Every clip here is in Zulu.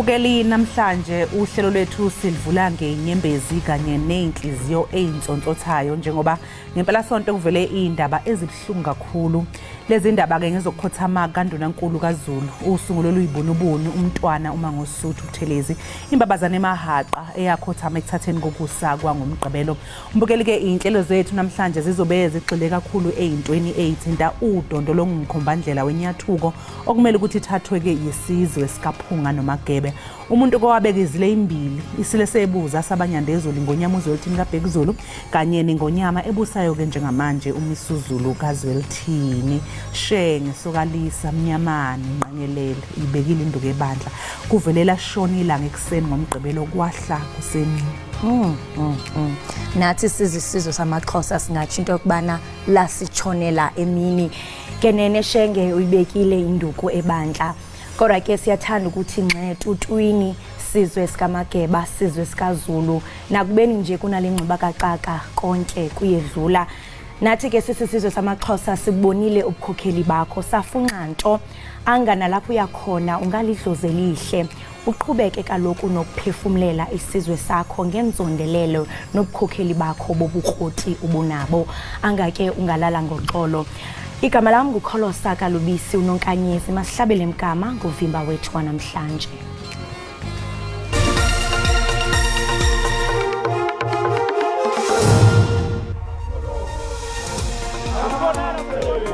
Mbukeli namhlanje uhlelo lwethu silivula ngenyembezi kanye nenhliziyo ezinsontsothayo njengoba ngempela sonto kuvele indaba ezibhlungu kakhulu. Lezi ndaba ke ngizokukhothama kaNdunankulu kaZulu usungulo luyibunubunu umntwana uma ngosuthu Buthelezi imbabazane emahaqa eyakhothama ekuthatheni kokusakwa ngomgqibelo. Mbukeli ke inhlelo zethu namhlanje zizobe zigxile kakhulu eyintweni eyithinta udondolo ngikhombandlela wenyathuko okumele ukuthi ithathwe ke yisizwe sikaphunga noMagebe. Umuntu kowabeka izile imbili isile sebuza sabanyandezulu ngonyama uZwelithini kaBhekuzulu kanye nengonyama ebusayo ke njengamanje uMisuzulu kaZwelithini Shenge sokalisa mnyamani nqanyelele ibekile induku ebandla kuvelela shona ilanga ekseni ngomgqibelo kwahla kuseni. Nathi sizisizwe samaXhosa singatsho into yokubana lasitshonela emini kenene Shenge uyibekile induku ebandla. Kodwa ke siyathanda ukuthi nxe tutwini sizwe sikaMageba sizwe sikaZulu nakubeni nje kunalengcuba kaxaka konke kuyedlula. Nathi ke sisizwe samaXhosa sibonile ubukhokheli bakho safunqa nto angana lapho uyakhona ungalidloze lihle uqhubeke kaloku nokuphefumlela isizwe sakho ngenzondelelo nobukhokheli bakho bobukroti ubunabo angake ungalala ngoxolo. Igama lami nguKholosa Kalubisi unonkanyezi masihlabele mgama ngovimba wethu wanamhlanje.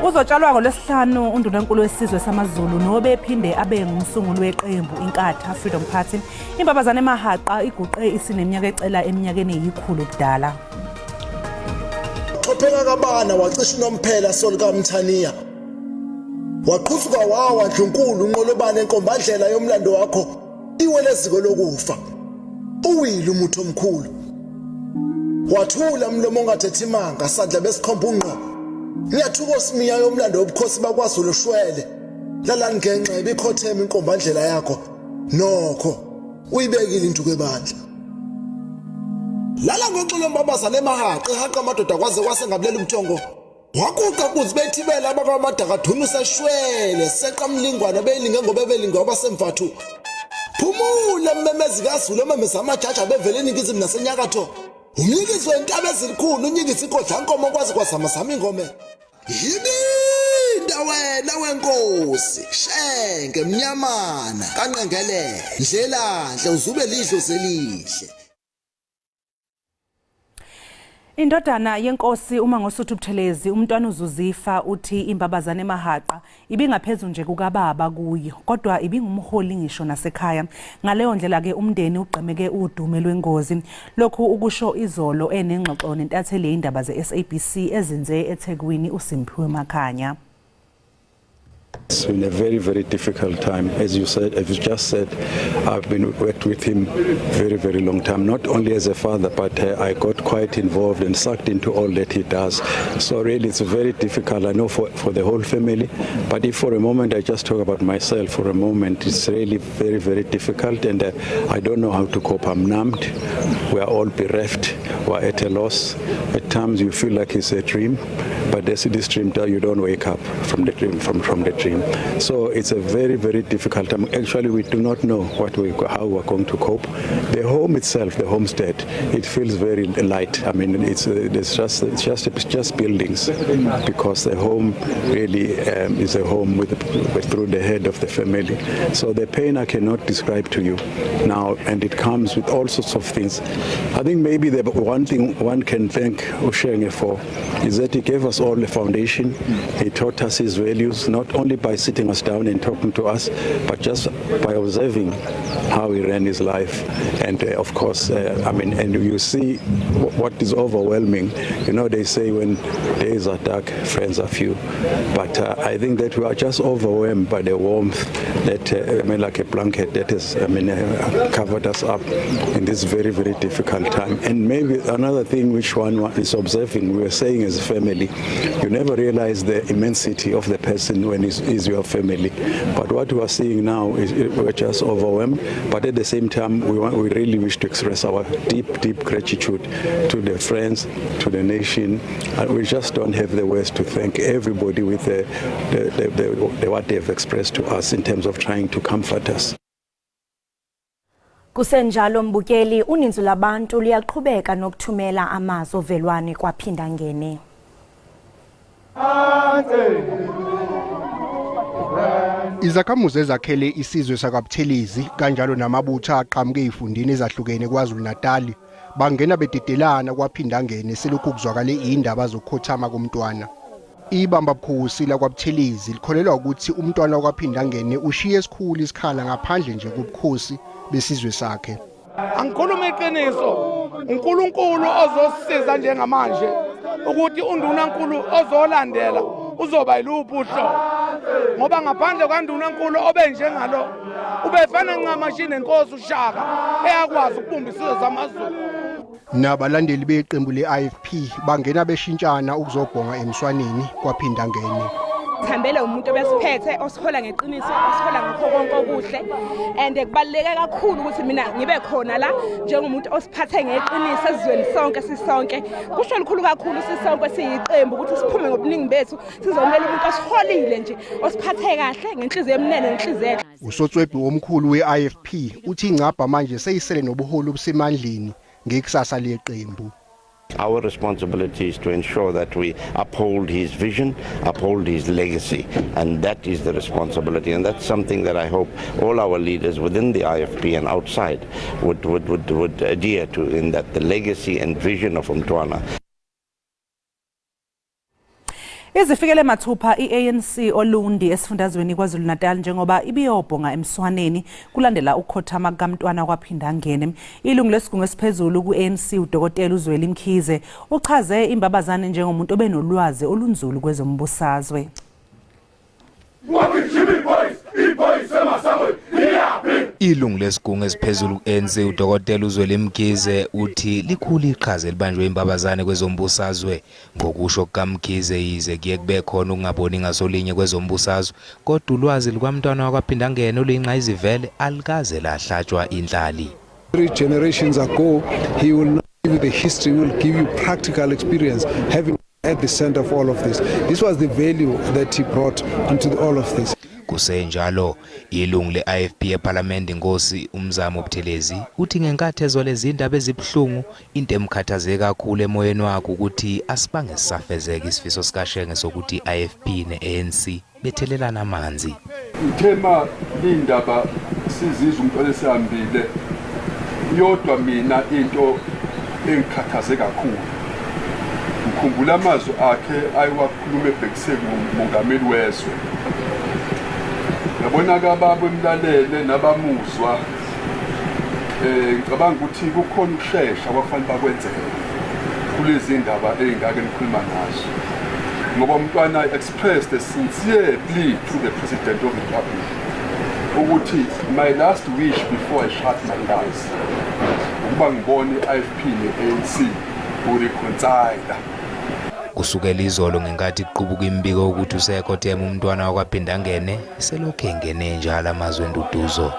Uzotshalwa ngolwesihlanu uNdunankulu wesizwe samaZulu nobe ephinde abe ngumsunguli weqembu iNkatha Freedom Party. Imbabazane emahaqa iguqe isineminyaka ecela eminyakeni eyikhulu ubudala. Xopheka kabana wacisha unomphela solika Mthaniya. Waqhufuka wawa Ndlunkulu unqolobane enkombandlela yomlando wakho iweleziko lokufa. Uwile umuntu omkhulu. Wathula umlomo ongathethi imanga sadla besikhomba unqo. Ngiyathuka osimiya yomlando wobukhosi bakwaZulu shwele. Lalani ngenxa ibikhothema inkombandlela yakho. Nokho uyibekile induku ebandla. Lala ngoxolo mbabazane emahaqa ehaqa amadoda kwaze kwasengabulela umthongo. Wakuqa kuze bethibela abakwamadaka dunu seshwele seqamlingwana beyilinge ngoba belinga abasemvathu. Phumula mmemezi kaZulu ememeza amajaji bevele eningizimu nasenyakatho. Umnyikisi wentaba ezilikhulu unyikisi ikodla nkomo kwazi kwazama zama ingome. Yibinda wena wenkosi Shenge mnyamana kanqengelele ndlelandle uzube lidlo zelihle. Indodana yenkosi uma ngosuthu Buthelezi umntwana uZuzifa uthi imbabazane emahaqa ibingaphezulu nje kukababa kuyo kodwa ibingumholi ngisho nasekhaya. Ngaleyo ndlela ke umndeni ugqemeke udume lwengozi. Lokhu ukusho izolo enengxoxo nentatheli Iindaba ze-SABC ezinze eThekwini uSimphiwe Makhanya. It's been a very, very difficult time. As you just said, I've been worked with him very, very long time, not only as a father, but I got quite involved and sucked into all that he does. So really, it's very difficult, I know, for the whole family. But if for a moment I just talk about myself for a moment, it's really very, very difficult, and I don't know how to cope. I'm numbed. We are all bereft. We're at a loss. At times you feel like it's a dream, but this dream, you don't wake up from the dream, from the dream. So it's a very, very difficult time. Actually, we do not know how we're going to cope. The home itself, the homestead, it feels very light. I mean, it's just buildings, because the home really is a home through the head of the family. So the pain I cannot describe to you now, and it comes with all sorts of things. I think maybe the one thing one can thank Ushenge for is that he gave us all a foundation. He taught us his values, not only by sitting us down and talking to us, but just by observing how he ran his life. And of course, I mean, and you see what is overwhelming. You know, they say when days are dark, friends are few. But I think that we are just overwhelmed by the warmth that, I mean, like a blanket that has, I mean, covered us up in this very, very difficult time. And maybe another thing which one is observing, we were saying as a family, you never realize the immensity of the person when he's your family. But what we are seeing now is we're just overwhelmed. But at the same time, we really wish to express our deep, deep gratitude to the friends, to the nation. And we just don't have the words to thank everybody with what they have expressed to us in terms of trying to comfort us. Kusenjalo mbukeli, uninzi labantu liyaqhubeka nokuthumela amazwi ovelwane kwaphinda ngene. Izakhamuzi ezakhele isizwe sakaButhelezi kanjalo namabutha aqhamuke ezifundeni ezahlukene KwaZulu-Natal bangena bedidelana kwaphinda ngene selokhu kuzwakale Iindaba zokukhothama komntwana. Ibamba bukhosi la kwaButhelezi likholelwa ukuthi umntwana wakwaphinda ngene ushiye esikhulu isikhala ngaphandle nje kubukhosi besizwe sakhe. Angikhuluma iqiniso, uNkulunkulu ozosisiza njengamanje ukuthi undunankulu ozolandela uzoba yiluphi uhlobo, ngoba ngaphandle kwandunankulu obe njengalo ubefana ncamashi nenkosi uShaka eyakwazi ukubumba isizwe samaZulu. Nabalandeli beqembu le-IFP bangena beshintshana ukuzobhonga emswaneni kwaphinda ngene. Thambele umuntu obesiphethe osihola ngeqiniso, osihola ngakho konke okuhle, and kubaluleke kakhulu ukuthi mina ngibe khona la njengomuntu osiphathe ngeqiniso ezweni sonke sisonke. Kusho likhulu kakhulu sisonke siyiqembu ukuthi siphume ngobuningi bethu sizomela umuntu osiholile nje osiphathe kahle ngenhliziyo emnene nenhliziyo. Usotswebhi omkhulu we-IFP uthi ingcabha manje seyisele nobuholi obusemandleni ngekusasa leqembu. Our responsibility is to ensure that we uphold his vision, uphold his legacy, and that is the responsibility, and that's something that I hope all our leaders within the IFP and outside would adhere to, in that the legacy and vision of Umntwana. Izifikele mathupha iANC Olundi esifundazweni KwaZulu-Natal njengoba ibiyobhonga emswaneni kulandela ukukhothama kaMntwana kwaphinda ngene. Ilungu lesigungu esiphezulu kuANC uDokotela uZweli Mkhize uchaze imbabazane njengomuntu obenolwazi olunzulu kwezombusazwe. Ilungu lesigungu esiphezulu ANC uDokotela uZweli Mkhize uthi likhulu iqhaza elibanjwe imbabazane kwezombusazwe. Ngokusho kukaMkhize yize kuye kube khona ukungaboni ngasolinye kwezombusazwe, kodwa ulwazi lukaMntwana wakwaphinda ngene oluyinqa izivele alikaze lahlatshwa inhlali. 3 generations ago, he will not give you the history, he will give you practical experience, having at the center of all of this. This was the value that he brought into all of this. Kusenjalo ilungu le-IFP eParliament inkosi uMzamo Buthelezi uthi ngenkathi ezolezi indaba ezibhlungu into emkhathaze kakhulu emoyeni wakhe ukuthi asibange sisafezeka isifiso sikashenge sokuthi IFP ne-ANC bethelelana amanzi. Ithema Iindaba sizizwe umuntu esihambile yodwa mina into engikhathaze kakhulu. Ngikhumbula amazwi akhe ayiwakhuluma ebhekise kumongameli wezwe. Yabona kababa emlalele nabamuzwa ngicabanga ukuthi kukhona ukusheshsha abafanele bakwenzeke kulezi indaba ezingake nikhuluma ngazo, ngoba umntwana expressed a sincere plea to the President of the Republic ukuthi my last wish before I shut my eyes ukuba ngibone IFP ne-ANC ukureconcile. Kusukela izolo ngenkathi kuqubuka imbiko ukuthi usekho thema umntwana wakwaphinda ngene selokhu engene njalo amazwe enduduzo.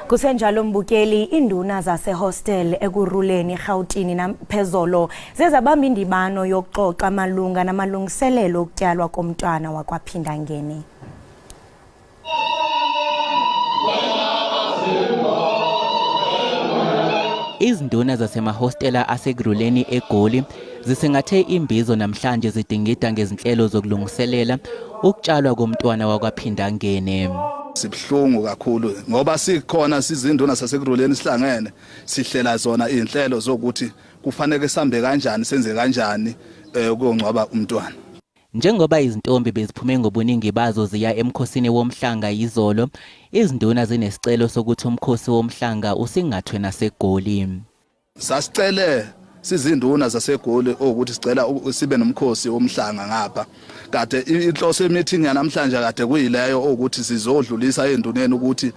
Kusenjalo mbukeli, induna zasehostel ekuruleni eGauteng naphezolo zezabamba indibano yokuxoxa malunga namalungiselelo okutyalwa komntwana wakwaphinda ngene. Izinduna zasemahostela asekuruleni eGoli zisengathe imbizo namhlanje zidingida ngezinhlelo zokulungiselela ukutshalwa komntwana wakwaphinda ngene. Sibhlungu kakhulu ngoba sikhona sizinduna sasekuruleni sihlangene sihlela zona izinhlelo zokuthi kufanele sambe kanjani senze kanjani ukungcwaba umntwana. Njengoba izintombi beziphume ngobuningi bazo ziya emkhosini womhlanga izolo, izinduna zinesicelo sokuthi umkhosi womhlanga usingathwe naseGoli. Sasicele sizinduna zaseGoli ukuthi sicela sibe nomkhosi womhlanga ngapha. Kade inhloso yemeeting yanamhlanje kade kuyileyo ukuthi sizodlulisa enduneni ukuthi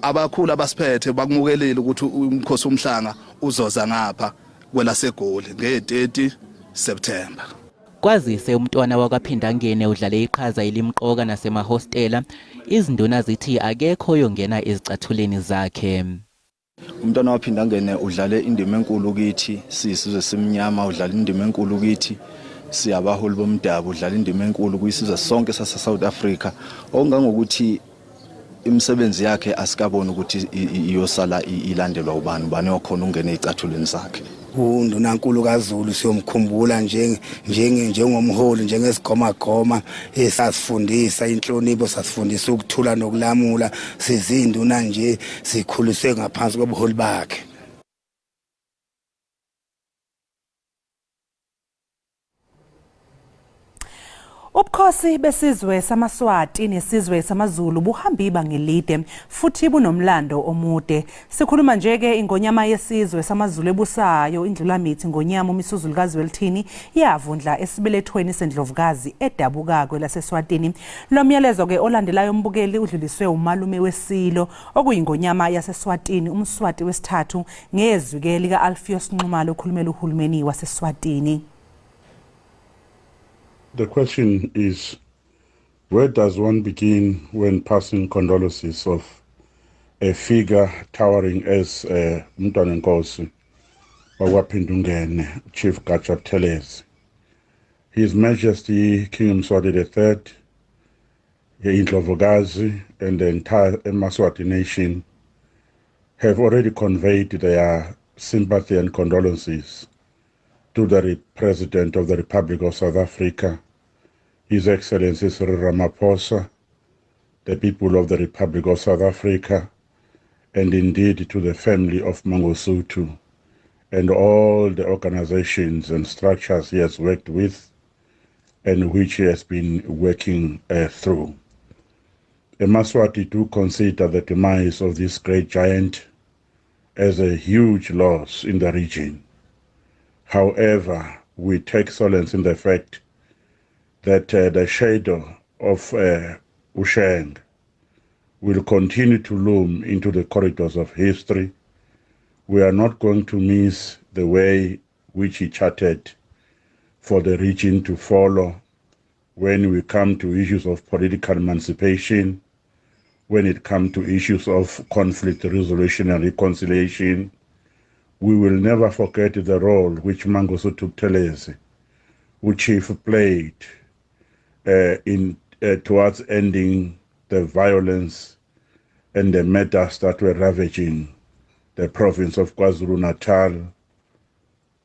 abakhulu abasiphethe bakumukelile ukuthi umkhosi womhlanga uzoza ngapha kwelaseGoli nge-30 September. Kwazise umntwana wakwaphinda ngene udlale iqhaza elimqoka nasemahostela, izinduna zithi akekho yongena ezicathuleni zakhe. Umntwana waphinda ngene udlale indima enkulu kithi, sisizwe simnyama udlala indima enkulu kithi, siyabaholi bomdabu udlala indima enkulu kwisizwe sonke sase South Africa. Okungangokuthi imisebenzi yakhe asikaboni ukuthi iyosala ilandelwa ubani okhona ungene ezicathulweni zakhe. uNdunankulu kaZulu siyomkhumbula njengomholi njengesigoma esasifundisa inhlonipho, sasifundisa ukuthula nokulamula, sizinduna nje sikhuliswe ngaphansi kobuholi bakhe. Ubukhosi besizwe samaSwati nesizwe samaZulu buhamba ibanga elide futhi bunomlando omude. Sikhuluma nje-ke ingonyama yesizwe samaZulu ebusayo iNdlulamithi ngonyama uMisuzulu kaZwelithini yavundla esibelethweni seNdlovukazi edabukako laseSwatini. Lo myalezo-ke olandelayo umbukeli udluliswe umalume weSilo okuyingonyama yaseSwatini umSwati wesithathu ngezwi-ke lika-Alpheus Nxumalo okhulumela uhulumeni waseSwatini. The question is, where does one begin when passing condolences of a figure towering as Mntwanenkosi wakwaPhindungene, Chief Gacha Buthelezi? His Majesty King Mswati III, Indlovukazi, and the entire Maswati nation have already conveyed their sympathy and condolences to the President of the Republic of South Africa, His Excellency Cyril Ramaphosa, the people of the Republic of South Africa, and indeed to the family of Mangosuthu and all the organizations and structures he has worked with and which he has been working through. The Maswati do consider the demise of this great giant as a huge loss in the region. However, we take solace in the fact that the shadow of Usheng will continue to loom into the corridors of history. We are not going to miss the way which he charted for the region to follow when we come to issues of political emancipation, when it comes to issues of conflict resolution and reconciliation. We will never forget the role which Mangosuthu Buthelezi, who chief played towards ending the violence and the murders that were ravaging the province of KwaZulu-Natal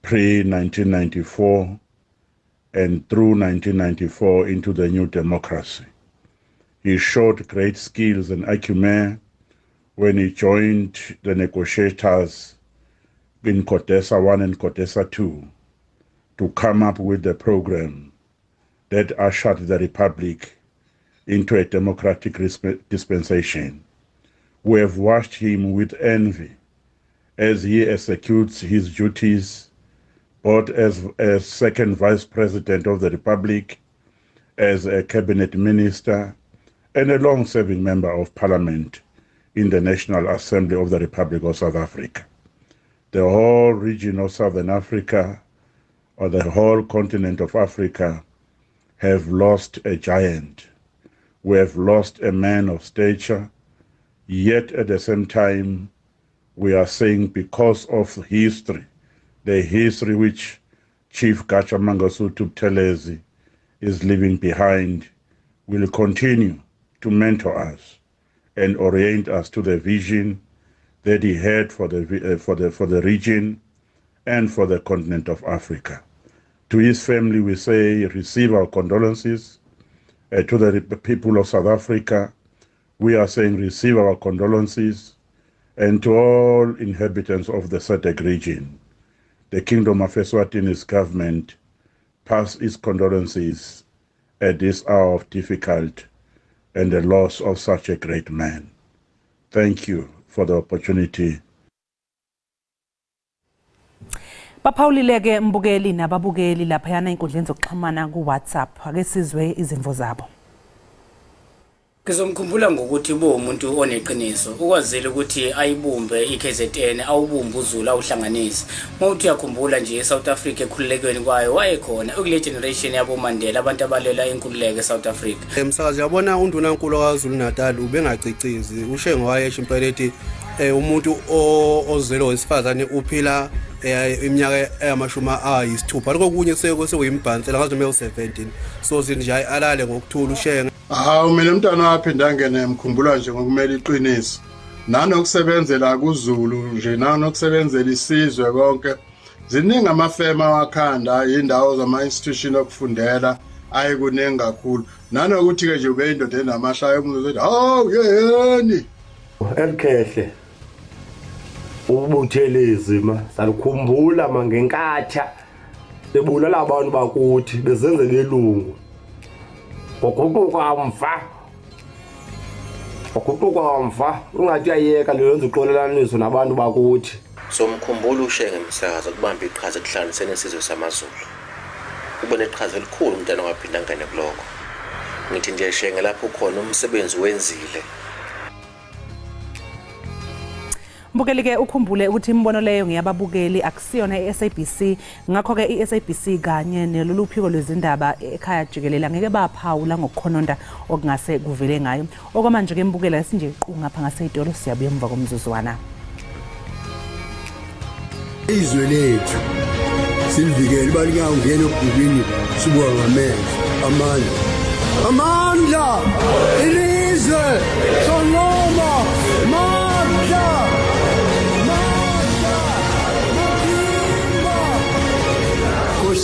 pre-1994 and through 1994 into the new democracy. He showed great skills and acumen when he joined the negotiators in Kotesa 1 and Kotesa 2 to come up with the program that ushered the Republic into a democratic dispensation. We have watched him with envy as he executes his duties both as second vice president of the Republic, as a cabinet minister, and a long-serving member of parliament in the National Assembly of the Republic of South Africa. The whole region of Southern Africa, or the whole continent of Africa, have lost a giant. We have lost a man of stature, yet at the same time, we are saying because of history, the history which Chief Gacha Mangosuthu Buthelezi is leaving behind, will continue to mentor us and orient us to the vision that he had for the region and for the continent of Africa. To his family, we say, receive our condolences. To the people of South Africa, we are saying, receive our condolences. And to all inhabitants of the SADC region, the Kingdom of Eswatini's government pass its condolences at this hour of difficult and the loss of such a great man. Thank you for the opportunity. Baphawulile-ke mbukeli nababukeli laphayana inkundleni zokuxhumana ku-WhatsApp. Ake sizwe izimvo zabo. Ngizomkhumbula ngokuthi umuntu oneqiniso ukwazile ukuthi ayibumbe iKZN awubumbe uZulu awuhlanganise. Mawuthi uyakhumbula nje eSouth Africa ekhululekweni kwayo wayekhona ukule generation yabo Mandela abantu abalela inkululeko eSouth Africa. Umsakazi yabona uNdunankulu kaZulu Natal ubengacicizi ushengo wayesho impela ethi umuntu ozelo wesifazane uphila iminyaka eyamashuma ayisithupha lokho kunye sekuyimbantsela ngaze 17 so nje alale ngokuthula ushenge Hawu mina umntwana waphinda ngene emkhumbula nje ngokumela iqiniso. Nanokusebenzela kuZulu nje nanokusebenzela isizwe konke. Ziningi amafema wakhanda indawo zama-institution okufundela ayikuningi kakhulu. Nanokuthi ke nje ube indoda enamahlaya umuntu uthi hawu yeni. Elikhehle. Ubuthelezi ma salikhumbula mangenkatha. Bebulala abantu bakuthi bezenzele ilungu. Ngokuquka mfa ungathi uyayeka leyo uxolelaniso nabantu bakuthi. Somkhumbula ushenge msakazo kubamba iqhaza ekuhlanganiseni isizwe samaZulu. Ubone iqhaza elikhulu umntana waphinda ngene kuloko. Ngithi nje shenge lapho khona umsebenzi wenzile. Mbukeli ke ukhumbule ukuthi imbono leyo ngiyababukeli akusiyona iSABC ngakho ke iSABC kanye neloluphiko lwezindaba ekhaya Jikelele ngeke baphawula ngokukhononda okungase kuvele ngayo. Okwamanje ke mbukela sinje iqhu ngapha ngaseyitolo siyabuya emva komzuzwana. Izwe lethu silvikele balika ungena obudwini sibuka ngamehlo amandla ilizwe sonoma mandla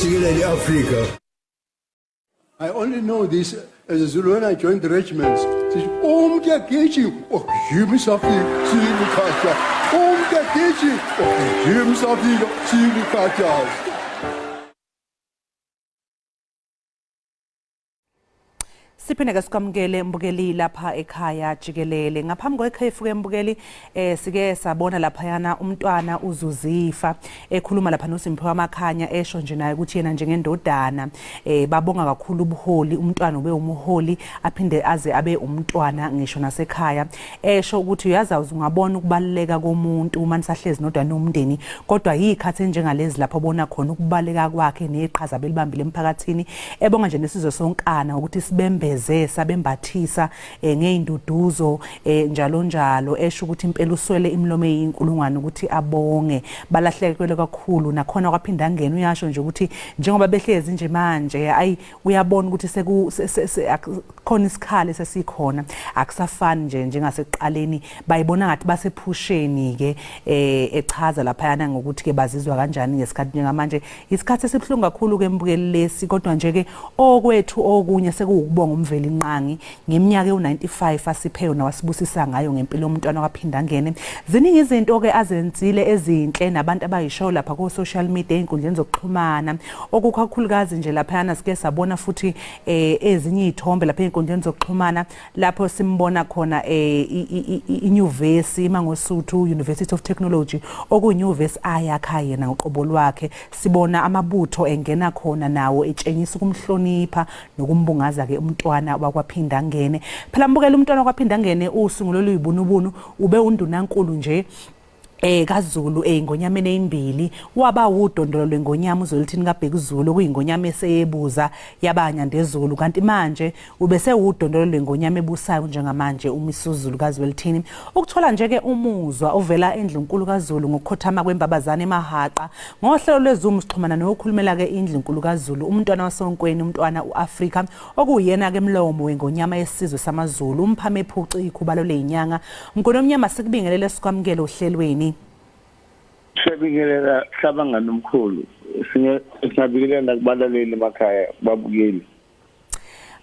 Jikelele Africa. I only know this as a Zulu when I joined the regiments. Umkekeji, Jim Safik, Sili Kacha. Umkekeji, Jim Safik, Sili Kacha. Siphinde ke sikwamukele mbukeli lapha ekhaya Jikelele. Ngaphambi kwekhefu ke mbukeli sike sabona lapha yana umntwana uzuzifa ekhuluma lapha noSimphiwe Amakhanya esho nje naye ukuthi yena njengendodana babonga kakhulu ubuholi umntwana ube umuholi aphinde aze abe umntwana ngisho nasekhaya esho ukuthi uyazazi ungabona ukubaleka komuntu uma nisahlezi nodwa nomndeni kodwa yikhathi njengalezi lapho ubona khona ukubaleka kwakhe neqhaza belibambile emphakathini ebonga nje nesizwe sonkana ukuthi sibembe sabembathisa ngeinduduzo njalo njalo esho ukuthi impela uswele imlomo eyinkulungwane ukuthi abonge balahlekelwe kakhulu nakhona kwaphinda ngene uyasho nje ukuthi njengoba behlezi nje manje ayi uyabona ukuthi khona isikhali sesikhona akusafani nje njengasekuqaleni bayibona ngathi basephusheni ke echaza lapha yana ngokuthi ke bazizwa kanjani ngesikhathi njengamanje isikhathi esibhlungu kakhulu ke mbukeli lesi kodwa nje ke okwethu okunye sekuwukubonga umveli inqangi ngeminyaka u95 asipheyo nawasibusisa ngayo ngempilo yomntwana kwaphinda ngene ziningi izinto ke azenzile ezinhle nabantu abayisho lapha ku social media einkundleni zokuxhumana okukhulukazi nje lapha yana sike sabona futhi ezinye izithombe lapha einkundleni zokuxhumana lapho simbona khona inyuvesi iMangosuthu University of Technology okuyinyuvesi ayakhaya yena uqobo lwakhe sibona amabutho engena khona nawo etshengisa ukumhlonipha nokumbungaza ke umntwana wakwaphinda ngene phela mbukela umntwana wakwaphinda ngene usungulo luyibunubunu ube undunankulu nje kaZulu ngonyameni eyimbili waba udondolo lwengonyama uzolithini kaBhekuzulu kuyingonyama eseyebuza yabanya ndezulu kanti manje ubese udondolo lwengonyama ebusayo njengamanje umisuzulu kaZwelithini ukuthola nje ke umuzwa ovela endlunkulu kaZulu ngokukhothama kwembabazana emahaqa ngohlelo lweZoom sixhumana nokhulumela ke indlunkulu kaZulu umntwana wasonkweni umntwana uAfrika okuyena ke mlomo wengonyama yesizwe samaZulu umphame ephuci ikhubalo lezinyanga mnkonomnyama sikubingelele sikwamukele ohlelweni Siyabingelela hlabangani omkhulu singabingelela kubalaleli emakhaya babukeli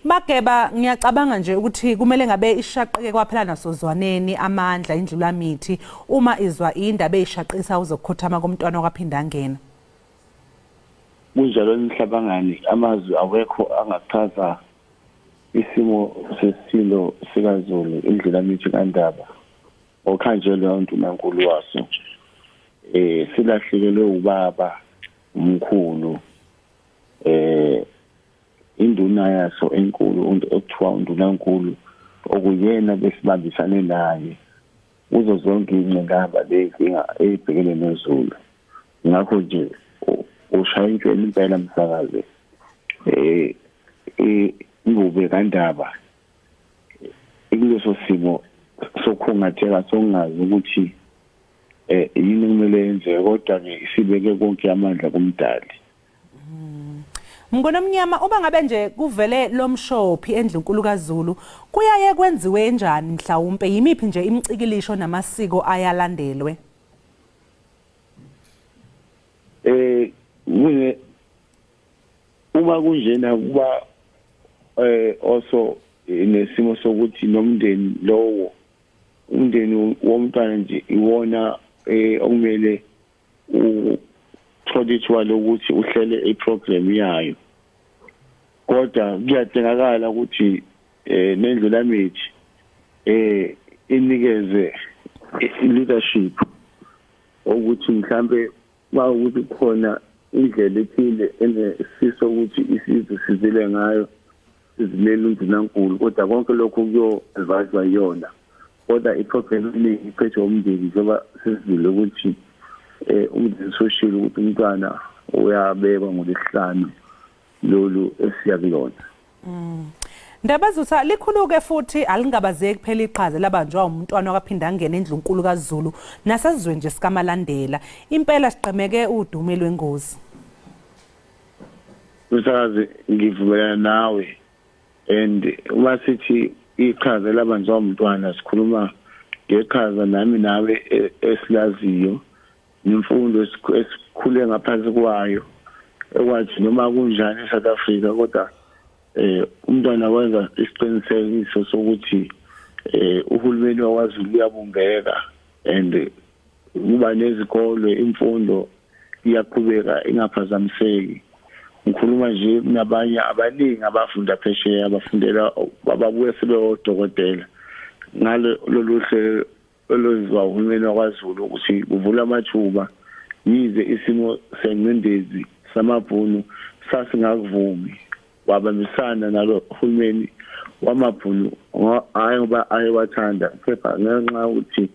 Mageba ngiyacabanga nje ukuthi kumele ngabe ishaqeke kwaphela nasozwaneni amandla indlulamithi uma izwa indaba eyishaqisa uzokukhothama komntwana kwaphinda ngena kunjalo nihlabangani amazwi awekho angachaza isimo sesilo sikaZulu indlulamithi kaNdaba okhanjelwe uNtunankulu waso silahlekelwe ubaba umkhulu induna yaso enkulu ekuthiwa uNdunankulu okuyena besibambisane naye uzo zonke ingcindaba lezinga ezibhekene noZulu ngakho nje ushayintshwe impela msakazi ingube kaNdaba ikuleso simo sokhungatheka songazi ukuthi yini kumele yenze kodwa ke sibeke konke amandla kumdali Mngona Mnyama, uba ngabe nje kuvele lomshophi endlunkulu kaZulu, kuyaye kwenziwe njani mhlawumbe? Yimiphi nje imicikilisho namasiko ayalandelwe? Uma kunjena kuba also nesimo sokuthi nomndeni lowo umndeni womntwana nje iwona okumele uthole lokuthi uhlele iprogram yayo, kodwa kuyadingakala ukuthi nendlulamithi inikeze leadership ukuthi mhlambe ukuthi khona indlela ethile enesiso ukuthi isizwe sizile ngayo sizilele undunankulu, kodwa konke lokho kuyo-adviswa yona, kodwa iprogram eningi iphethwe umndeni njengoba sizile ukuthi umndeni soshile ukuthi umntwana uyabekwa ngoLwesihlanu lolu esiya kulona. Ndaba Zutha, likhuluke futhi alingabazeki phela iqhaza labanjwa umntwana wakaphinda angena endlunkulu kaZulu nasesizwe nje sikaMalandela. Impela siqemeke udumo lwengozi. Usazi ngivumelana nawe, and uma sithi iqhaza labanjwa umntwana sikhuluma ngeqhaza nami nawe esilaziyo nemfundo esikhule ngaphansi kwayo ekwathi noma kunjani eSouth Africa, kodwa umntwana wenza isiqinisekiso sokuthi uhulumeni wakwaZulu uyabumbeka and kuba nezikole imfundo iyaqhubeka ingaphazamiseki. Ngikhuluma nje nabanye abaningi abafunda phesheya abafundela babuye sebeyodokotela ngalo lolu hlelo olwenziwa uhulumeni wakwaZulu ukuthi kuvula amathuba yize isimo sengcindezi samabhunu sasingakuvumi, wabambisana nalo uhulumeni wamabhunu hayi ngoba ayewathanda phepha ngenxa ukuthi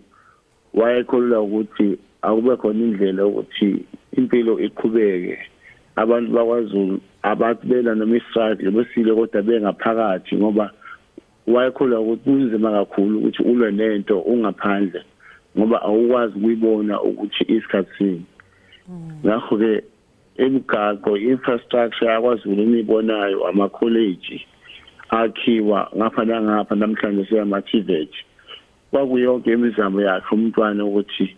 wayekholelwa ukuthi akube khona indlela ukuthi impilo iqhubeke, abantu bakwaZulu ababela noma istruggle besile kodwa bengaphakathi, ngoba wayekholelwa ukuthi kunzima kakhulu ukuthi ulwe nento ungaphandle ngoba awukwazi ukuyibona ukuthi isikhathini. Ngakho-ke imigaqo, infrastructure yakwaZulu eniyibonayo, ama-college akhiwa ngapha nangapha, namhlanje seyama-TVET. Kwakuyonke imizamo yakhe umntwana ukuthi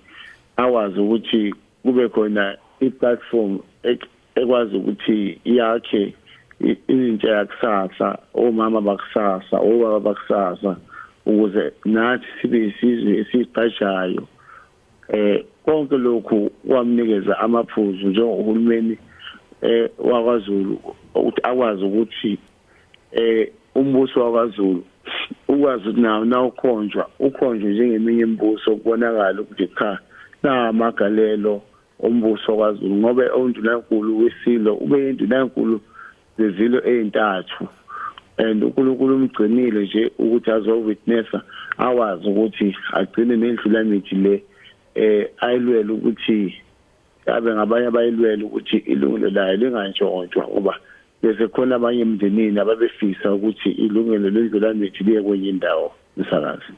awazi ukuthi kube khona i-platform ekwazi ukuthi yakhe intsha yakusasa, omama bakusasa, obaba bakusasa, ukuze nathi sibe isizwe esiqashayo. Konke lokhu kwamnikeza amaphuzu njengohulumeni wakwaZulu ukuthi akwazi ukuthi umbuso wakwaZulu ukwazi ukuthi nawo nawukhonjwa njengeminye imibuso, kubonakala ukuthi cha namagalelo ombuso wakwaZulu, ngoba undunankulu wesilo ube indunankulu zezilo ezintathu, and uNkulunkulu umgcinile nje ukuthi azowitnessa, awazi ukuthi agcine nendlulamithi le ayilwele ukuthi abe ngabanye abayilwele ukuthi ilungelo layo lingantshontshwa, ngoba bese khona abanye emndenini ababefisa ukuthi ilungelo lendlulamithi liye kwenye indawo. Msakazi,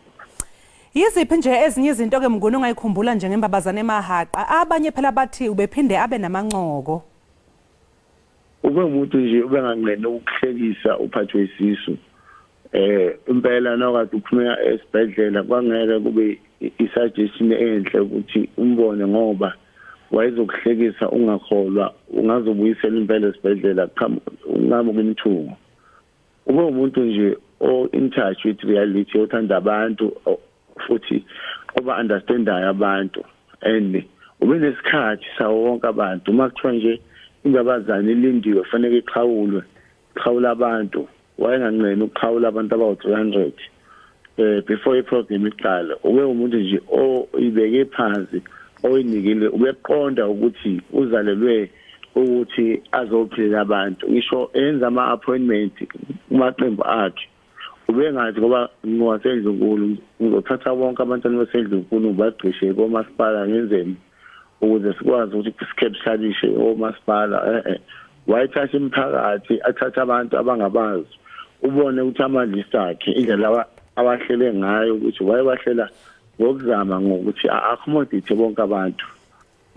yiziphi nje ezinye izinto ke Mnguni ongayikhumbula njengembabazane emahaqa? Abanye phela bathi ubephinde abe namancoko. Ube umuntu nje ubenganqeni ukuhlekisa uphathwe isisu. Impela nokade uphumela esibhedlela kwangeke kube isuggestion enhle ukuthi umbone, ngoba wayezokuhlekisa ungakholwa, ungazobuyisela impela esibhedlela ungabe kunithuko. Ube umuntu nje in touch with reality, othanda abantu futhi oba understandayo abantu, and ube nesikhathi sawo wonke abantu. Uma kuthiwa nje imbabazane ilindiwe fanele iqhawula abantu, wayenganqeni ukuqhawula abantu abawu-300 before iprogram iqala. Ube umuntu nje oyibeke phansi, oyinikile, ubeqonda ukuthi uzalelwe ukuthi azophilela abantu, ngisho enza ama-appointment kumaqembu akhe. Ubengathi ngoba ngowasendlunkulu ngizothatha bonke abantwana basendlunkulu ngibagqishe komasipala ngenzeni ukuze sikwazi ukuthi sikepshalishe omasipala. Wayethatha imiphakathi, athatha abantu abangabazi, ubone ukuthi amalist akhe indlela abahlele ngayo ukuthi wayebahlela ngokuzama ngokuthi accommodate bonke abantu.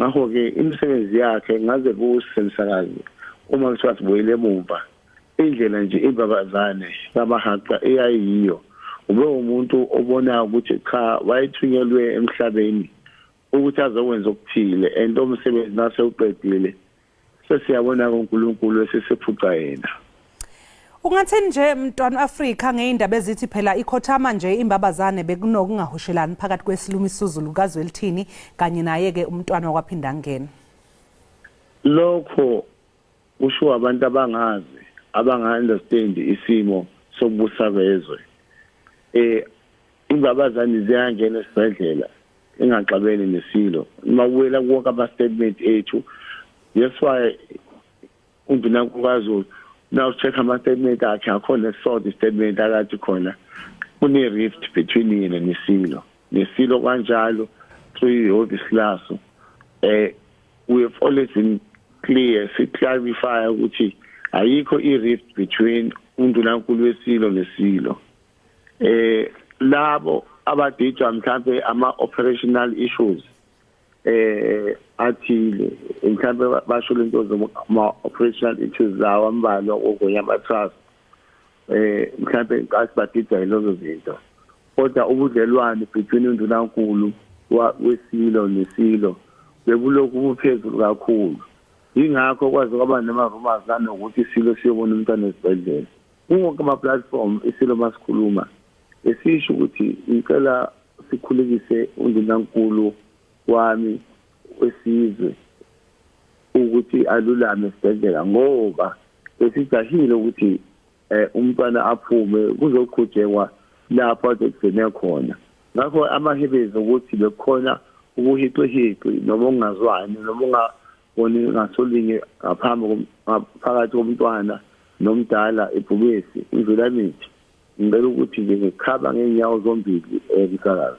Ngakho-ke imisebenzi yakhe ngaze kusemsakazi uma kuthiwa sibuyele emumva indlela nje imbabazane kaMahaqwa eyayiyo ube umuntu obona ukuthi cha wayethunyelwe emhlabeni ukuthi azokwenza okuthile and umsebenzi nase uqedile sesiyabona uNkulunkulu esesephuca yena. Ungathini nje mntwana Afrika ngeindaba ezithi phela ikhothama nje imbabazane bekunokungahushelani phakathi kwesilumi isiZulu kaZwelithini kanye naye ke umntwana wakwaphinda ngena. Lokho kusho abantu abanga-understand isimo sokubusa bezwe. Imbabazane ziyangena esibhedlela engaxabene nesilo. Mawuwela wonke ama-statement ethu. That's why uNdlunkulu kaZulu now check ama-statement akhe akhona sort statement akathi khona kune-rift between yena nesilo. Nesilo kanjalo through ihhovisi laso. We have always been clear, clarify ukuthi ayikho i-rift between uNdlunkulu wesilo nesilo. Labo abadijwa mhlambe ama-operational issues athile mhlambe basho lento zama-operational issues zawo ambalwa okuyama-trust mhlambe asibadijwa yilozo zinto kodwa ubudlelwane between uNdlunkulu wesilo nesilo bebulokhu buphezulu kakhulu. Yingakho kwazi kwaba nama-rumors nanokuthi isilo siyobona umntwana esibhedlela. Wonke ama-platform isilo masikhuluma esisho ukuthi ngicela sikhulekise uNdlunkulu wami wesizwe ukuthi alulame esibhedlela ngoba besijahile ukuthi umntwana aphume kuzoqhutshekwa lapho ekugcine khona. Ngakho amahebezi ukuthi bekhona ubuhiqhiqhi noma ungazwani noma ungaboni ngasolinye phakathi komntwana nomdala ebhubesi imvelamithi. Ngicela ukuthi nje ngikhaba ngeenyawo zombili kusakazi.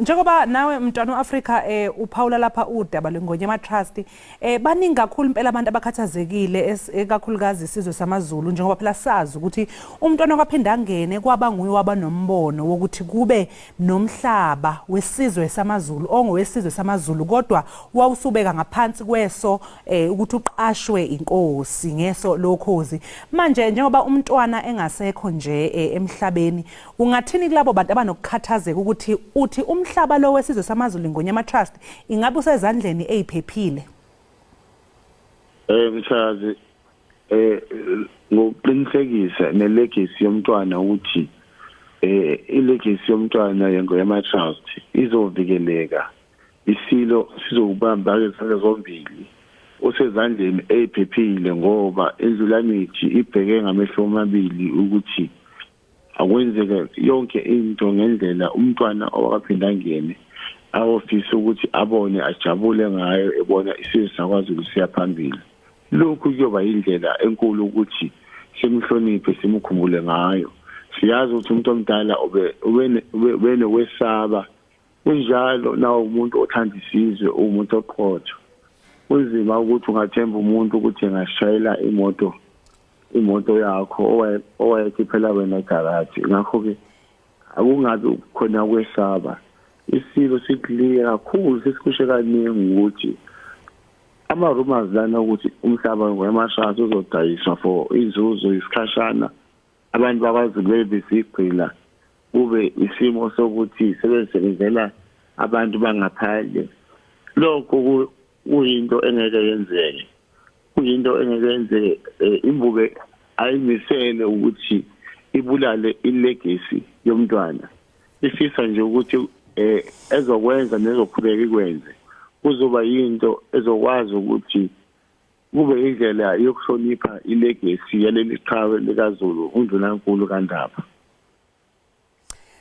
Njengoba nawe mntwana weAfrika uphawula lapha udaba lengonyama trust baningi kakhulu impela abantu abakhathazekile ekakhulukazi isizwe samaZulu njengoba phela sazi ukuthi umntwana kwaphinda ngene kwaba nguye waba nombono wokuthi kube nomhlaba wesizwe samaZulu ongowesizwe samaZulu kodwa wawusubeka ngaphansi kweso ukuthi uqashwe inkosi ngeso lokhozi. Manje njengoba umntwana engasekho nje emhlabeni ungathini kulabo bantu abanokukhathazeka ukuthi uthi umhlaba lo wesizwe samaZulu ngonyama trust ingabe usezandleni eziphephile? Mthazi ngokuqinisekisa nelegacy yomntwana ukuthi ilegacy yomntwana yengonyama trust izovikeleka. Isilo sizokubamba izandla zombili usezandleni eziphephile ngoba indlulamithi ibheke ngamehlo amabili ukuthi akwenzeka yonke into ngendlela umntwana owakaphinda ngene awofisa ukuthi abone ajabule ngayo ebona isizwe sakwaZulu siya phambili. Lokhu kuyoba indlela enkulu ukuthi simhloniphe simkhumbule ngayo. Siyazi ukuthi umuntu omdala ube nokwesaba kunjalo nawo umuntu othanda isizwe umuntu oqotho. Kunzima ukuthi ungathemba umuntu ukuthi engashayela imoto yakho owayethi phela wena egaraji. Ngakho ke akungabi khona kwesaba. Isilo sikliya kakhulu sesikushe kaningi ukuthi ama-rumors lana ukuthi umhlaba wemashazi uzodayiswa for inzuzo isikhashana abantu bakwaZulu besigcina kube isimo sokuthi sebesebenzela abantu bangaphandle. Lokho kuyinto engeke yenzeke. Kuyinto engeke yenzeke. Imbube ayimisele ukuthi ibulale ilegacy yomntwana. Ifisa nje ukuthi ezokwenza nezoqhubeka ikwenze kuzoba yinto ezokwazi ukuthi kube indlela yokuhlonipha ilegacy yaleli qhawe likaZulu uNdlunkulu kaNdaba.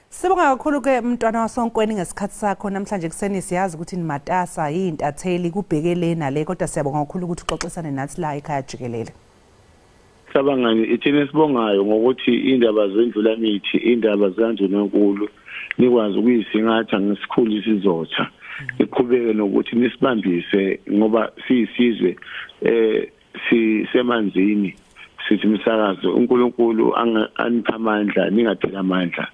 Sibonga kakhulu ke mntwana wasonkweni ngesikhathi sakho namhlanje kuseni siyazi ukuthi nimatasa yintatheli kubhekele nale kodwa siyabonga kakhulu ukuthi uxoxisane nathi la ekhaya Jikelele. Sabangani ithini sibongayo ngokuthi indaba zendlulamithi indaba zikaNdlunkulu nikwazi ukuyisingatha ngesikhulu isizotha iqhubeke nokuthi nisibambise ngoba siyisizwe sisemanzini sithi umsakazo uNkulunkulu anipha amandla ningaphela amandla.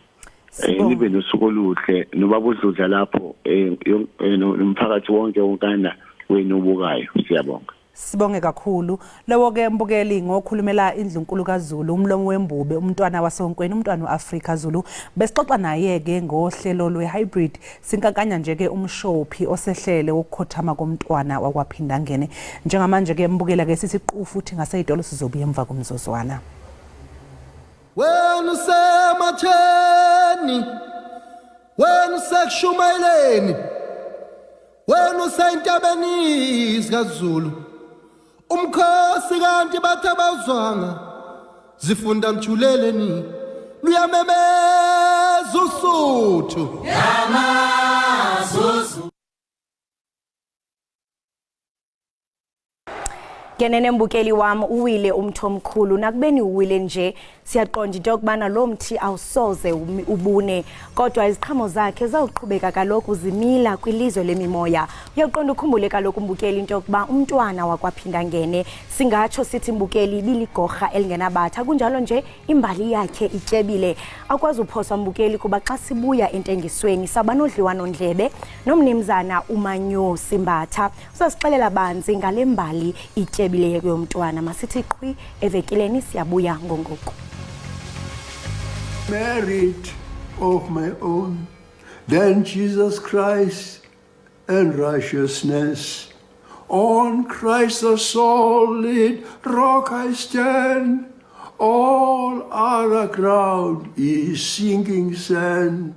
Nibe nosuku oluhle nobaba udludla lapho nomphakathi wonke wonkana wenu obukayo. Siyabonga. Sibonge kakhulu. Lowo ke mbukeli ngokhulumela indlunkulu kaZulu, umlomo wembube, umntwana wasonkweni, umntwana weAfrika Zulu. Besixoxa naye ke ngohlelo lwe-hybrid. Sinkankanya nje ke umshophi osehlele wokukhothama komntwana wakwaPhindangene. Njengamanje ke mbukela ke sisiqu futhi ngaseyitolo sizobuya emva komzuzwana. Wena usematheni, wena usekushumayeleni, wena useyintabeni zikaZulu. Umkhosi kanti bathabazwanga zifunda mjuleleni luyamemeza usuthu yamazuzu. Kenene mbukeli wami uwile umthomkhulu nakubeni uwile nje siyaqonda into yokubana lo mthi awusoze ubune kodwa iziqhamo zakhe zawuqhubeka kaloku zimila kwilizwe lemimoya. Uyaqonda ukhumbule kaloku mbukeli into yokuba umntwana wakwaPhindangene singatsho sithi mbukeli ibiligorha elingenabatha kunjalo nje imbali yakhe ityebile. Akwazi uphoswa mbukeli kuba xa sibuya entengisweni saba nodliwano ndlebe nomnimzana uManyosi Mbatha usasixelela banzi ngale mbali ityebile yomntwana. Masithi qhwi evekileni siyabuya ngongoko. Merit of my own, then Jesus Christ and righteousness. On Christ the solid rock I stand, all other ground is sinking sand.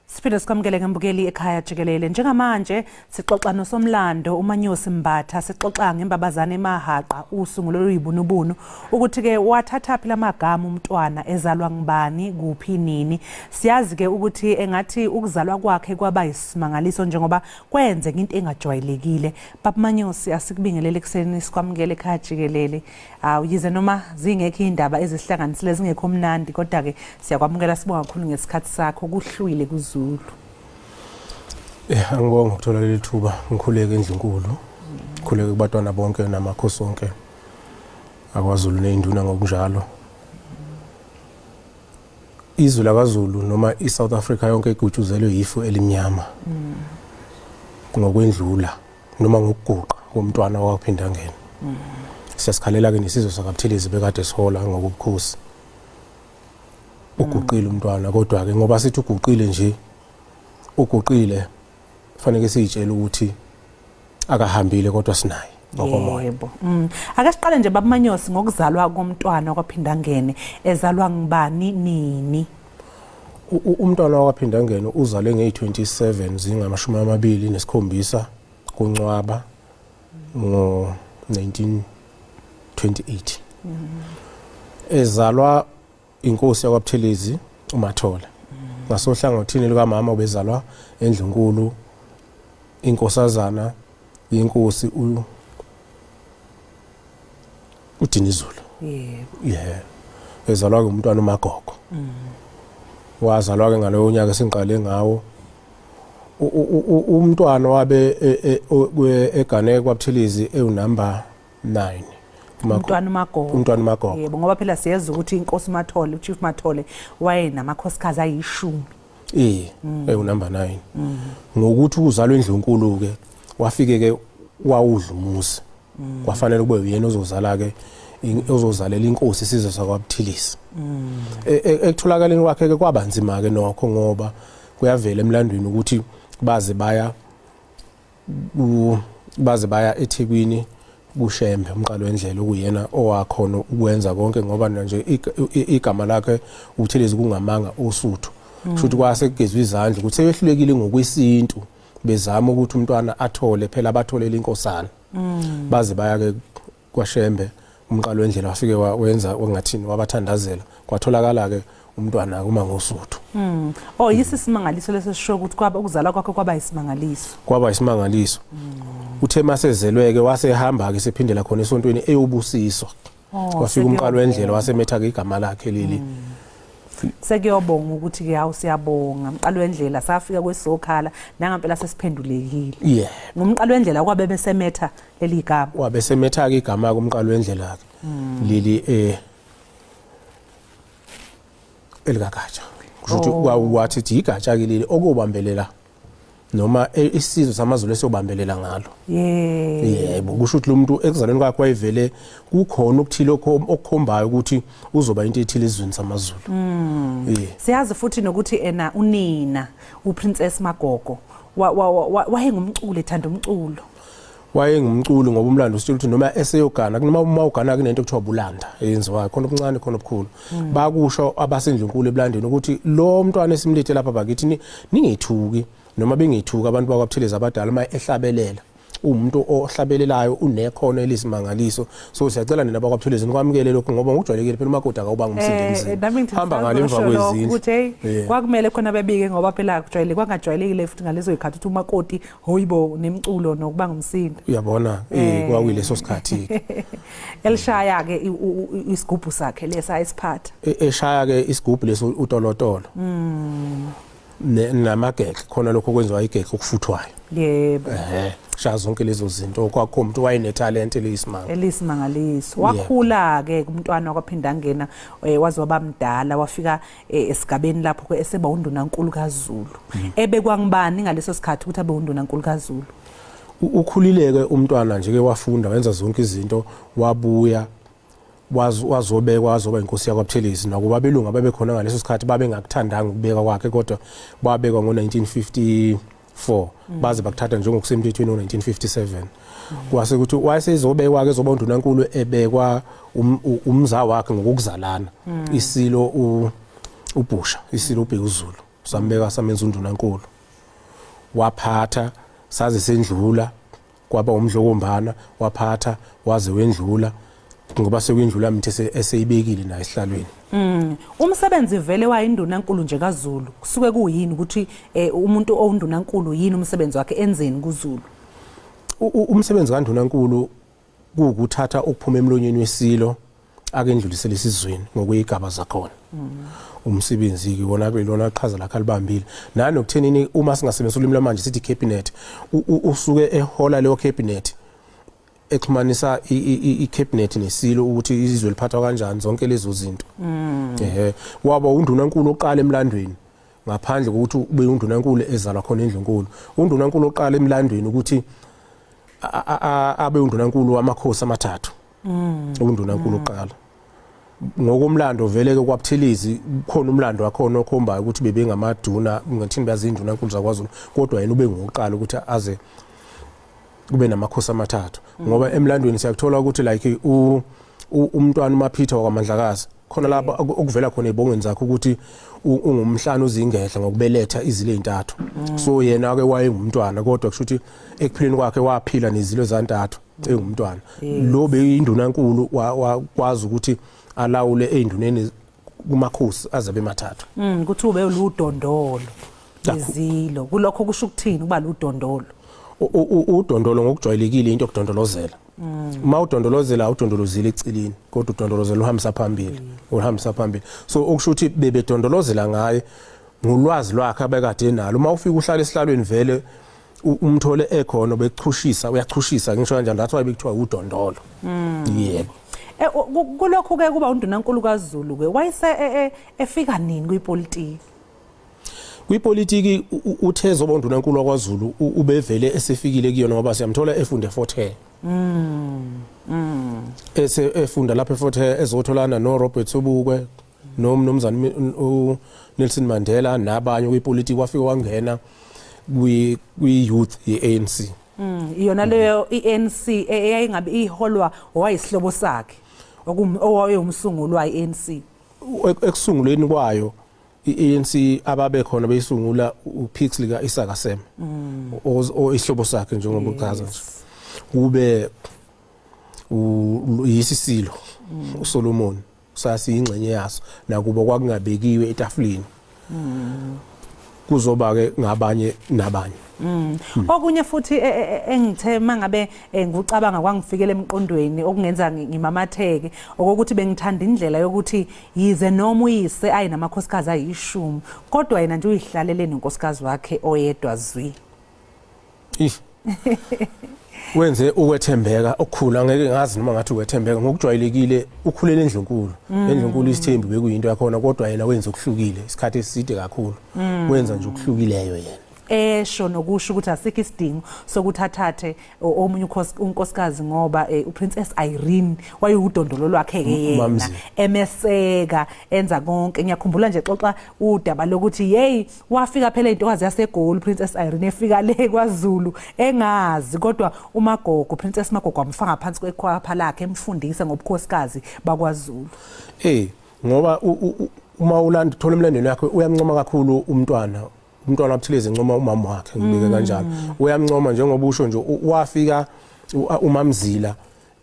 Siphinde sikwamukele ngembukeli ekhaya Jikelele. Njengamanje sixoxa nosomlando uManyosi Mbatha, sixoxa ngembabazane emahaqa usungulo luyibunubunu ukuthi ke wathatha phela amagama umntwana ezalwa ngibani kuphi nini. Siyazi ke ukuthi engathi ukuzalwa kwakhe kwaba isimangaliso njengoba kwenze into engajwayelekile. Papa Manyosi asikubingelele ekseni sikwamukele ekhaya Jikelele. Uyize noma zingekho indaba ezihlanganisile zingekho mnandi kodwa ke siyakwamukela sibonga kakhulu ngesikhathi sakho kuhlwile kuZulu. Angibonga ukuthola leli thuba ngikhuleke endlunkulu. Ngikhuleke kubatwana bonke namakhosi onke akwaZulu neinduna ngokunjalo. Izwe lakwaZulu noma iSouth Africa yonke igutshuzelwe yifu elimnyama. Ngokwendlula noma ngokuguqa komntwana wakwaPhindangene. Siyasikhalela ke nesizwe sakaButhelezi bekade sihola ngokubukhosi. Uguqile umntwana kodwa ke ngoba sithi uguqile nje uguqile fanele siyitshela ukuthi akahambile kodwa sinaye ngokomoya. Yebo. Ake siqale nje Baba Manyosi ngokuzalwa komntwana wakwaPhindangene ezalwa ngibani nini? Umntwana wakwaPhindangene uzalwe nge-27 zinga27 kuNcwaba ngo-1928. Ezalwa inkosi yakwaButhelezi uMathole. Ngasohlangothini lukamama ubezalwa endlunkulu inkosazana yenkosi uDinizulu. Yeah. Ezalwa ke umntwana uMagogo. Wazalwa ke ngaloyo nyaka sengiqale ngawo. Umntwana wabe egane kwaButhelezi ewunumber 9. Umntwana uMagogo. Yebo ngoba phela siyeza ukuthi inkosi Mathole uChief Mathole waye namakhosikazi ayi10. Ewunumber 9. Ngokuthi uzalwe endlunkulu ke wafike ke wawudla umuzi. Kwafanele kube uyena ozozala ke ozozalela inkosi isizwe sakwaButhelezi. Ekutholakaleni kwakhe ke kwabanzima ke nokho ngoba kuyavela emlandweni ukuthi baze baya eThekwini kuShembe umqalo wendlela okuyena owakhona ukwenza konke ngoba nje igama lakhe uButhelezi kungamanga osuthu. Kushuthi kwase kugezwe izandla ukuthi seyehlulekile ngokwesintu bezama ukuthi umntwana athole phela abatholela inkosana. Baze baya ke kwaShembe umqalo wendlela wafike wenza ongathini wabathandazela kwatholakala ke umntwana kuma ngosuthu. Yisisimangaliso lesisho ukuthi kwaba ukuzalwa kwakhe kwaba isimangaliso. Kwaba isimangaliso. Uthe masezelweke wasehamba ke sephindela khona esontweni eyobusiswa. Wafika umqalo wendlela wasemetha ke igama lakhe leli. sekuyobonga ukuthi ke hawu siyabonga umqalo wendlela safika kwesokhala nangampela sesiphendulekile yeah ngumqalo wendlela kwabe besemetha leli gama wabe semetha ke igama kumqalo wendlela ke leli elikagatsha kusho ukuthi wathi igatsha ke leli okubambelela noma isizwe samaZulu esiyobambelela ngalo yebo kusho ukuthi lo muntu ekuzalweni kwakhe wayevele kukhona ukuthile okukhombayo ukuthi uzoba into ethile ezweni samaZulu siyazi futhi nokuthi ena unina uPrincess Magogo wayengumculi ethanda umculo wayengumculi ngoba umlando usitshela ukuthi noma eseyogana noma uma ugana kunento ekuthiwa bulanda eyenziwayo khona okuncane khona okukhulu bakusho abasendlunkulu ebulandeni ukuthi lo mntwana esimlethe lapha bakithi ningethuki noma bengethuka abantu bakwaButhelezi abadala uma ehlabelela umuntu ohlabelelayo unekhono elisimangaliso so siyacela nina bakwaButhelezi nikwamukele lokho ngoba ngokujwayelekile phela umakoti akawuba ngumsindi emzini hamba ngale emva kwezindlu ukuthi kwakumele khona bebike ngoba phela kujwayele kwangajwayelekile futhi ngalezo ikhathi ukuthi umakoti hoyibo nemculo nokuba ngumsindi uyabona kwakuyileso sikhathi elishaya ke isigubhu sakhe lesa isiphatha eshaya ke isigubhu leso utolotolo namageke khona lokho kwenziwa igeke okufuthwayo yebo shaya zonke lezo zinto kwakho umuntu wayenetalent elisimangaliso wakhula ke umntwana kwaphinda ngena waze wabamdala wafika esigabeni lapho eseba undunankulu kaZulu ebekwangibani ngaleso sikhathi ukuthi abe undunankulu kaZulu ukhulileke umntwana nje ke wafunda wenza zonke izinto wabuya wazobekwa wazoba inkosi yakwaButhelezi nakuba abelungu babekhona ngaleso sikhathi babengakuthandanga ukubeka kwakhe kodwa babekwa ngo1954 baze bakuthatha njengokusemthethweni ngo1957 kwase ukuthi wayesezobekwa ke zoba undunankulu ebekwa umza wakhe ngokuzalana isilo ubhusha isilo ubhekuzulu sambeka samenza undunankulu waphatha saze sendlula kwaba umdlokombana waphatha waze wendlula ngoba sekuyindlula mithe eseyibekile na esihlalweni umsebenzi vele wayindunankulu nje kaZulu kusuke kuyini ukuthi umuntu owundunankulu yini umsebenzi wakhe enzeni kuZulu umsebenzi kaNdunankulu ukuthatha okuphuma emlonyeni wesilo akendlulisele isizweni ngokuyigaba zakhona umsebenzi ke wona belona aqhaza lakhe alibambile nanokuthenini uma singasebenzisa ulimi lamanje sithi cabinet usuke ehola leyo cabinet exhumanisa icabinet nesilo ukuthi izizwe liphathwa kanjani zonke lezo zinto waba undunankulu oqala emlandweni ngaphandle kokuthi ube undunankulu ezalwa khona endlunkulu undunankulu oqala emlandweni ukuthi abe undunankulu wamakhosi amathathu undunankulu oqala ngokomlando vele ke kwaButhelezi khona umlando wakhona okhombayo ukuthi bebengamaduna ngathini bazindunankulu zakwaZulu kodwa yena ube ngoqala ukuthi aze kube namakhosi amathathu ngoba emlandweni siyakuthola ukuthi like umntwana uMaphitha wakwaMandlakazi khona lapha okuvela khona ebongweni zakhe ukuthi ungumhlanu uzingehla ngokubeletha izilo ezintathu so yena ke wayengumntwana kodwa kusho ukuthi ekuphileni kwakhe waphila nezilo ezantathu engumntwana lo beyindunankulu wakwazi ukuthi alawule ezinduneni kumakhosi azabe emathathu ukuthi ube ludondolo izilo kulokho kusho ukuthini kuba ludondolo udondolo ngokujwayelekile into yokudondolozela uma udondolozela udondolozile ecilini kodwa udondolozela uhambisa phambili so okusho ukuthi bebedondolozela ngaye ngolwazi lwakhe abekade nalo uma ufika uhlala esihlalweni vele umthole ekhona bechushisa uyachushisa ngisho kanjani that's why bekuthiwa udondolo yebo kulokho ke kuba undunankulu kaZulu ke wayese efika nini kwipolitiki kwipolitiki uthezo bondunankulu wakwaZulu ubevele esefikile kuyona ngoba siyamthola efunde eFort Hare efunda lapha eFort Hare ezotholana noRobert Sobukwe nomnumzana uNelson Mandela nabanye kwipolitiki wafika wangena kwi-youth ye-ANC iyona leyo i-ANC eyayingabe iholwa owayisihlobo sakhe owaye umsunguli wayi-ANC ekusunguleni kwayo i-ANC ababe khona beyisungula uPix lika Isaka Sem isihlobo sakhe njengoba uchaza nje kube yisisilo uSolomon sasiyingxenye yaso nakuba kwakungabekiwe etafuleni kuzoba ke ngabanye nabanye. Okunye futhi engithe mangabe ngucabanga kwangifikele emqondweni okungenza ngimamatheke okokuthi bengithanda indlela yokuthi yize noma uyise ayinamakhosikazi ayishumi kodwa yena nje uyihlalele nenkosikazi wakhe oyedwa zwi. Wenze ukwethembeka okukhula ngeke ngazi noma ngathi ukwethembeka ngokujwayelekile ukhulela endlunkulu. Endlunkulu isithembi bekuyinto yakho kodwa yena wenza okuhlukile isikhathi eside kakhulu. Wenza nje okuhlukileyo yena. Esho nokusho ukuthi asikho isidingo sokuthi athathe omunye unkosikazi ngoba uPrincess Irene wayewudondolo lwakhe ke yena emeseka enza konke. Ngiyakhumbula nje xoxa udaba lokuthi hey wafika phela intokazi yaseGoli Princess Irene efika le kwaZulu engazi kodwa uMagogo Princess Magogo amfaka phansi kwekhwapha lakhe emfundisa ngobukhosikazi bakwaZulu. Ngoba uma ulanda thola emlandweni yakhe uyamncoma kakhulu umntwana wabuthileze encoma umama wakhe ngibike kanjalo. Uyamncoma njengoba usho nje wafika uMamzila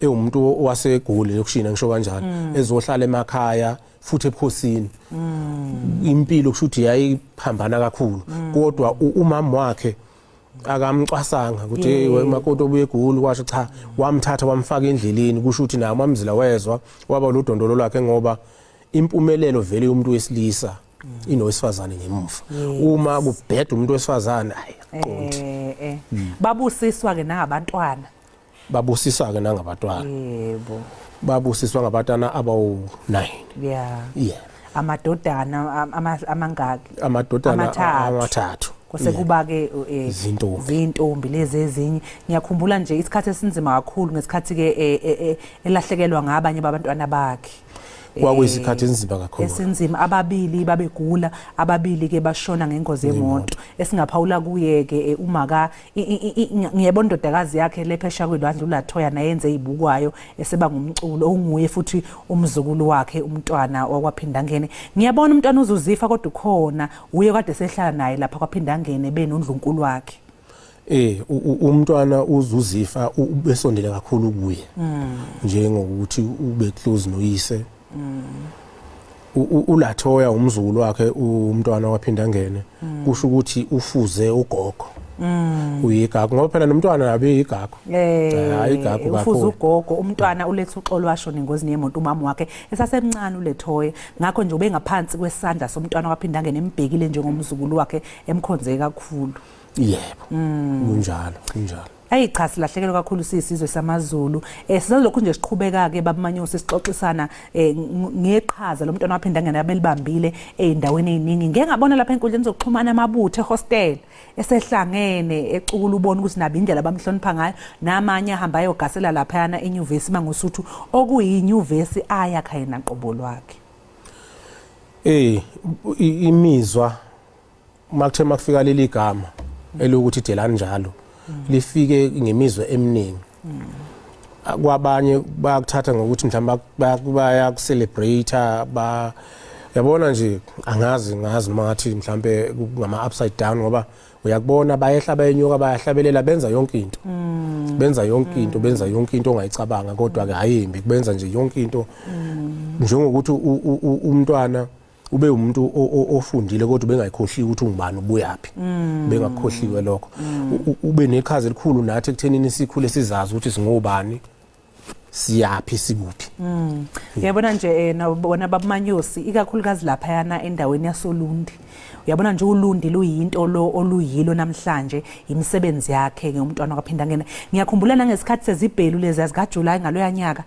umuntu waseGoli yokushina ngisho kanjalo ezohlala emakhaya futhi ebukhosini. Impilo kushuthi yayiphambana kakhulu kodwa umama wakhe akamcwasanga ukuthi hey umakoti obuye eGoli kwasho cha wamthatha wamfaka endleleni kusho ukuthi naye uMamzila wezwa waba ludondolo lwakhe ngoba impumelelo vele umuntu wesilisa inowesifazane ngemuva. Uma kubheda umuntu wesifazane qonti. Babusiswa ke nangabantwana. Babusiswa ke nangabantwana. Yebo. Babusiswa ngabantwana abawu9. Yeah. Amadodana amangaki? Amadodana amathathu. Kuse kuba ke izintombi lezi ezinye. Ngiyakhumbula nje isikhathi esinzima kakhulu ngesikhathi ke elahlekelwa ngabanye babantwana bakhe. Kwakuyisikhathi esinzima kakhulu. Esinzima ababili babegula ababili ke bashona ngengozi yemoto esingaphawula kuye ke umaka ngiyabona indodakazi yakhe lephesha kwelwandle uLathoya nayenze izibukwayo eseba ngumculo onguye futhi umzukulu wakhe umntwana wakwaphinda ngene. Ngiyabona umntwana uzuzifa kodwa ukhona uye kade sehlala naye lapha kwaphinda ngene benondlunkulu wakhe. Umntwana uzuzifa ubesondele kakhulu kuye. Njengokuthi ube close noyise. uLathoya umzulu wakhe umntwana waphinda ngene kusho ukuthi ufuze ugogo uyigagu ngoba phela nomntwana nabe igagu igagu ufuze ugogo umntwana uletha uxolo washo nengozini yemoto umama wakhe esasemncane uLathoya ngakho nje ube ngaphansi kwesandla somntwana waphinda ngene embhekile njengomzukulu wakhe emkhonze kakhulu. Yebo kunjalo. Cha silahlekelwe kakhulu sisizwe samaZulu. Sizalokhu nje siqhubeka ke babumanyosi sixoxisana ngeqhaza lomntwana waphinda ngene abelibambile endaweni eziningi. Ngeke ngabona lapha enkundleni zokuxhumana amabutho ehostel esehlangene ecukula ubona ukuthi nabe indlela bamhlonipha ngayo namanye ahamba ayogasela lapha yana enyuvesi mangosuthu okuyinyuvesi ayakha yena qobo lwakhe. Imizwa makuthe makufika leli gama elokuthi delani njalo lifike ngemizwa eminingi. Kwabanye bayakuthatha ngokuthi mhlawumbe bayakucelebrate yabona nje angazi noma ngathi mhlawumbe ngama upside down ngoba uyakubona bayehla bayenyuka bayahlabelela benza yonke into. Benza yonke into ongayicabanga kodwa ke hayimbi kubenza nje yonke into njengokuthi umntwana ube umuntu ofundile kodwa bengayikhohli ukuthi ungubani ubuyapi bengakhohliwe lokho ube neqhaza elikhulu nathi ekuthenini sikhule sizazi ukuthi singobani siyapi sikuphi. Uyabona nje nabona babumanyosi ikakhulukazi lapha yana endaweni yasoLundi. Uyabona nje uLundi luyinto oluyilo namhlanje imisebenzi yakhe ngomntwana kwaphinda ngene. Ngiyakhumbula nangesikhathi sezibhelu lezi zikaJuly ngaloya nyaka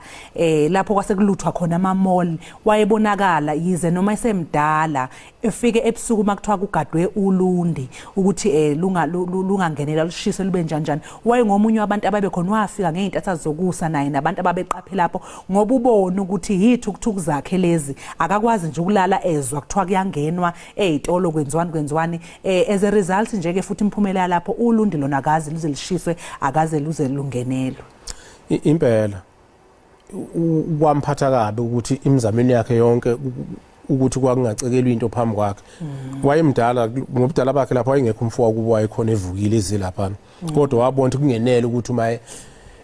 lapho kwase kuluthwa khona ama mall wayebonakala yize noma esemdala efike ebusuku makuthiwa kugadwe uLundi ukuthi lungangenela lushise lube njani. Wayengomunye wabantu ababe khona wafika ngeintatha zokusa naye nabantu ababeqaphe lapho ngoba ubona ukuthi yithukuthuku zakhe lezi akakwazi nje ukulala ezwa kuthiwa kuyangenwa ezitolo kwenzwani as a result nje ke futhi imphumela lapho uLundi lona akazi luze lishiswe akaze luze lungenelwe. Impela kwamphatha kabi ukuthi imizameni yakhe yonke ukuthi kwakungacekelwa into phambi kwakhe. Wayemdala ngobudala bakhe lapho wayengekho umfowabo kubo wayekhona evukile ezilapha kodwa wabona ukuthi kungenele ukuthi uma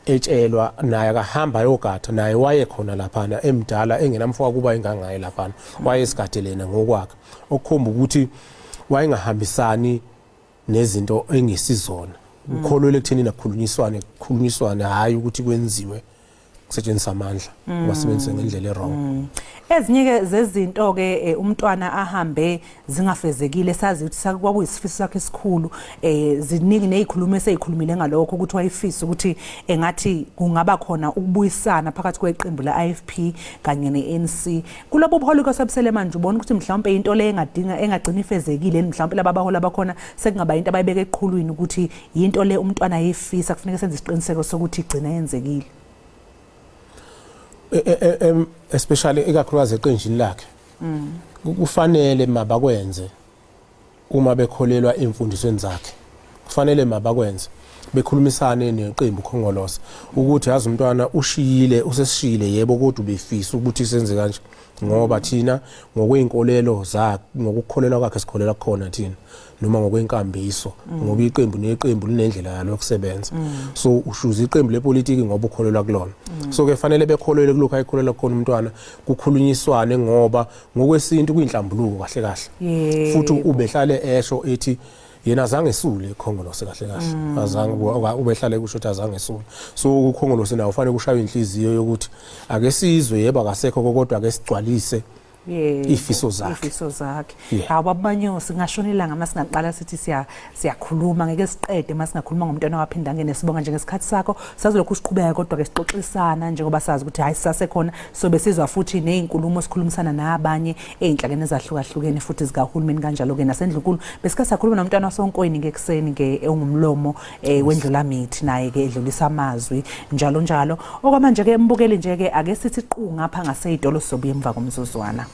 etshelwa naye akahamba yogada naye wayekhona lapha emdala engenamfowabo kuba engangaye lapha wayesigadelena ngokwakhe okukhomba ukuthi wayengahambisani nezinto engesizona ukholwele ekutheni nakhulunyiswane hayi ukuthi kwenziwe kusetshenziswa amandla wasebenzisa ngendlela errong. Ezinye ke zezinto ke umntwana ahambe zingafezekile sazi ukuthi kwakuyisifiso sakhe esikhulu ziningi nezikhulumo eseyikhulumile ngalokho ukuthi wayifisa ukuthi engathi kungaba khona ukubuyisana phakathi kweqembu le-IFP kanye ne-ANC. Kulobo buholi kosebusele manje ubona ukuthi mhlawumbe into le engagcina ifezekile mhlawumbe laba baholi abakhona sekungaba into abayibeka eqhulwini ukuthi into le umntwana ayifisa kufanele senze isiqiniseko sokuthi igcina yenzekile. Especially ikakhulukazi eqenjini lakhe kufanele mabakwenze uma bekholelwa imfundisweni zakhe kufanele mabakwenze bekhulumisane neqembu Khongolose ukuthi yazi umntwana ushiyile usesishile yebo kodwa ubefisa ukuthi senze kanje ngoba thina ngokweinkolelo zakhe ngokukholelwa kwakhe sikholela khona thina noma ngokwenkambiso ngoba iqembu neqembu linendlela yalo yokusebenza so ushuza iqembu lepolitiki ngoba ukholelwa kulona so ke fanele bekholelwe kulokho ayikholelwa khona umntwana kukhulunyiswane ngoba ngokwesintu kuyinhlambuluko kahle kahle futhi ubehlale esho ethi yena azange esule eKhongolose kahle kahle azange ubehlale kusho ukuthi azange esule so uKhongolose nawo ufanele kushaya inhliziyo yokuthi ake sizwe yebo akasekho kodwa ake sigcwalise ifiso zakhe ababanyosi ngashonela ngamasingaqala sithi siyakhuluma ngeke siqede masingakhuluma ngomntwana waphinda ngene sibonga njengesikhathi sakho sazolokhu siqhubeka kodwa ke sixoxisana njengoba sazi ukuthi hayi sisasekhona so besizwa futhi nezinkulumo sikhulumisana nabanye einhlakeni ezahlukahlukene futhi zikahulumeni kanjalo ke nasendlunkulu besikasakhuluma nomntwana wasonkweni ngekuseni ke ongumlomo wendlula mithi naye ke edlulisa amazwi njalo okwamanje ke embukeli nje ke ake sithi qhu ngapha ngaseyitolo sobuye emva komzuzwana.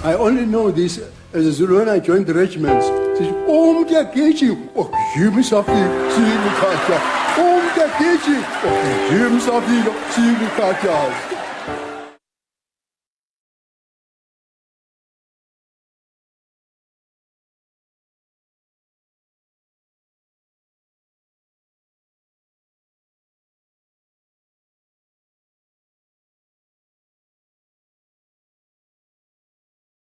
I only know this as a Zulu when I joined the regiments. Umntakithi ogijima isafika siyikhatha. Umntakithi ogijima isafika siyikhatha.